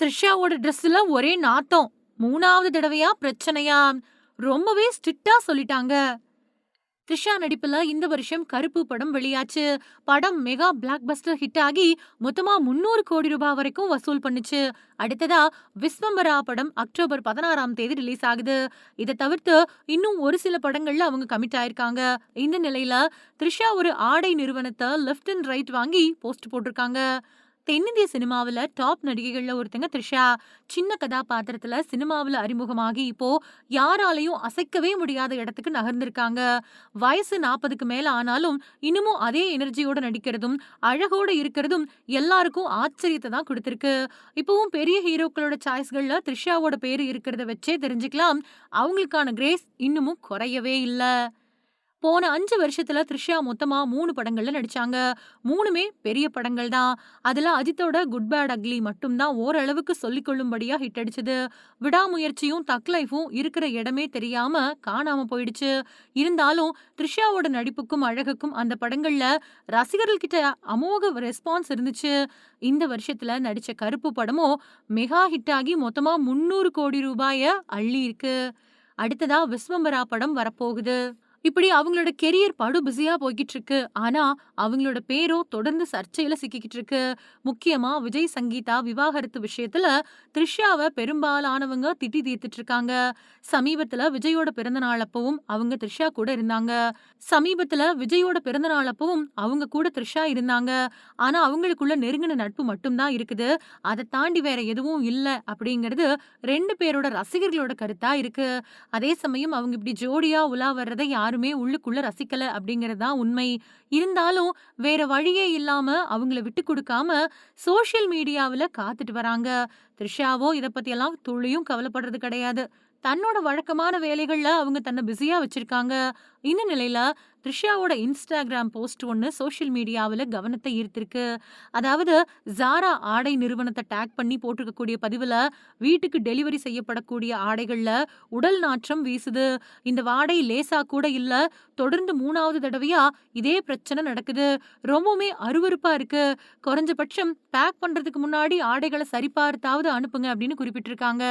த்ரிஷாவோட ட்ரெஸ்ல ஒரே நாத்தம். 3வது தடவையா பிரச்சனையா? ரொம்பவே ஸ்ட்ரிக்ட்டா சொல்லிட்டாங்க. த்ரிஷா நடிப்புல இந்த வருஷம் கருப்பு படம் வெளியாச்சு. படம் மெகா பிளாக் பஸ்டர் ஹிட் ஆகி மொத்தமா 300 கோடி ரூபாய் வரைக்கும் வசூல் பண்ணுச்சு. அடுத்ததா விஸ்வம்பரா படம் அக்டோபர் 16ஆம் தேதி ரிலீஸ் ஆகுது. இத தவிர்த்து இன்னும் ஒரு சில படங்கள்ல அவங்க கமிட் ஆயிருக்காங்க. இந்த நிலையில த்ரிஷா ஒரு ஆடை நிறுவனத்த லெஃப்ட் அண்ட் ரைட் வாங்கி போஸ்ட் போட்டிருக்காங்க. தென்னிந்திய சினிமாவுல டாப் நடிகைகள்ல ஒருத்தங்க த்ரிஷா. சின்ன கதாபாத்திரத்துல சினிமாவுல அறிமுகமாகி இப்போ யாராலையும் அசைக்கவே முடியாத இடத்துக்கு நகர்ந்திருக்காங்க. வயசு 40க்கு மேல ஆனாலும் இன்னமும் அதே எனர்ஜியோட நடிக்கிறதும், அழகோட இருக்கிறதும் எல்லாருக்கும் ஆச்சரியத்த தான் குடுத்திருக்கு. இப்பவும் பெரிய ஹீரோக்களோட சாய்ஸ்கள்ல த்ரிஷாவோட பேரு இருக்கிறத வச்சே தெரிஞ்சுக்கலாம். அவங்களுக்கான கிரேஸ் இன்னமும் குறையவே இல்ல. போன 5 வருஷத்துல த்ரிஷா மொத்தமா 3 படங்கள்ல நடிச்சாங்க. 3மே பெரிய படங்கள் தான். அதுல அஜித்தோட குட் பேட் அக்லி மட்டும் தான் ஓரளவுக்கு சொல்லிக் கொள்ளும்படியா ஹிட் அடிச்சது. விடாமுயற்சியும் தக் லைஃபும் இருக்கிற இடமே தெரியாம காணாம போயிடுச்சு. இருந்தாலும் த்ரிஷாவோட நடிப்புக்கும் அழகுக்கும் அந்த படங்கள்ல ரசிகர்கள் கிட்ட அமோக ரெஸ்பான்ஸ் இருந்துச்சு. இந்த வருஷத்துல நடிச்ச கருப்பு படமும் மெகா ஹிட் ஆகி மொத்தமா 300 கோடி ரூபாய அள்ளி இருக்கு. அடுத்ததா விஸ்வம்பரா படம் வரப்போகுது. இப்படி அவங்களோட கெரியர் படு பிஸியா போய்கிட்டு இருக்கு. ஆனா, அவங்களோட பேரோ தொடர்ந்து சர்ச்சையில சிக்கிக்கிட்டு இருக்கு. முக்கியமா விஜய் சங்கீதா விவாகரத்து விஷயத்துல த்ரிஷாவ பெரும்பாலானவங்க திட்டி தீர்த்துட்டு இருக்காங்க. சமீபத்துல விஜயோட பிறந்த நாள் அப்பவும் அவங்க த்ரிஷா கூட இருந்தாங்க. த்ரிஷா இருந்தாங்க. ஆனா, அவங்களுக்குள்ள நெருங்கின நட்பு மட்டும் தான் இருக்குது. அத தாண்டி வேற எதுவும் இல்ல அப்படிங்கிறது 2 பேரோட ரசிகர்களோட கருத்தா இருக்கு. அதே சமயம் அவங்க இப்படி ஜோடியா உலா வர்றத யாருமே உள்ளுக்குள்ள ரசிக்கல அப்படிங்கிறது தான் உண்மை. இருந்தாலும் வேற வழியே இல்லாம அவங்கள விட்டு குடுக்காம சோஷியல் மீடியாவுல காத்துட்டு வராங்க. த்ரிஷாவோ இத பத்தியெல்லாம் துளியும் கவலைப்படுறது கிடையாது. தன்னோட வழக்கமான வேலைகள்ல அவங்க தன்னை பிஸியா வச்சிருக்காங்க. இந்த நிலையில த்ரிஷாவோட இன்ஸ்டாகிராம் போஸ்ட் ஒண்ணு சோஷியல் மீடியாவுல கவனத்தை ஈர்த்திருக்கு. அதாவது ஜாரா ஆடை நிறுவனத்தை டேக் பண்ணி போட்டிருக்கக்கூடிய பதிவுல வீட்டுக்கு டெலிவரி செய்யப்படக்கூடிய ஆடைகள்ல உடல் நாற்றம் வீசுது. இந்த வாடை லேசா கூட இல்ல. தொடர்ந்து 3வது தடவையா இதே பிரச்சனை நடக்குது. ரொம்பவுமே அருவருப்பா இருக்கு. குறைஞ்சபட்சம் பேக் பண்றதுக்கு முன்னாடி ஆடைகள சரிபார்த்தாவது அனுப்புங்க அப்படின்னு குறிப்பிட்டிருக்காங்க.